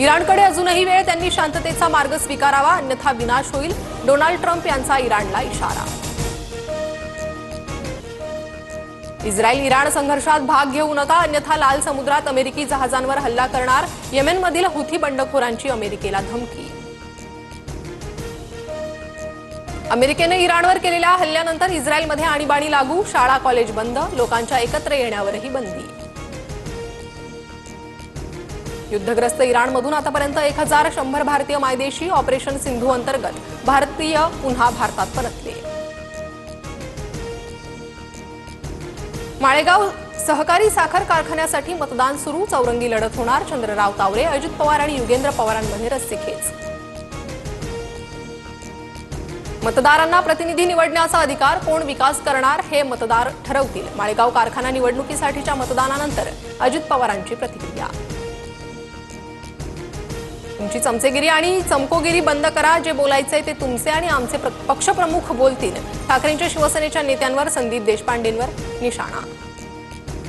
इराणकडे अजूनही वेळ, त्यांनी शांततेचा मार्ग स्वीकारावा, अन्यथा विनाश होईल. डोनाल्ड ट्रम्प यांचा इराणला इशारा. इस्रायल इराण संघर्षात भाग घेऊ नका, अन्यथा लाल समुद्रात अमेरिकी जहाजांवर हल्ला करणार. येमेनमधील हुथी बंडखोरांची अमेरिकेला धमकी. अमेरिकेने इराणवर केलेल्या हल्ल्यानंतर इस्रायलमध्ये आणीबाणी लागू, शाळा कॉलेज बंद, लोकांच्या एकत्र येण्यावरही बंदी. युद्धग्रस्त इराणमधून आतापर्यंत 1100 भारतीय मायदेशी. ऑपरेशन सिंधू अंतर्गत भारतीय पुन्हा भारतात परतले. माळेगाव सहकारी साखर कारखान्यासाठी मतदान सुरू, चौरंगी लढत होणार. चंद्रराव तावरे, अजित पवार आणि युगेंद्र पवारांमध्ये रस्सीखेच. मतदारांना प्रतिनिधी निवडण्याचा अधिकार, कोण विकास करणार हे मतदार ठरवतील. माळेगाव कारखाना निवडणुकीसाठीच्या मतदानानंतर अजित पवारांची प्रतिक्रिया. तुमची चमचेगिरी आणि चमकोगिरी बंद करा, जे बोलायचंय ते तुमचे आणि आमचे पक्षप्रमुख बोलतील. ठाकरेंच्या शिवसेनेच्या नेत्यांवर संदीप देशपांडेंवर निशाणा.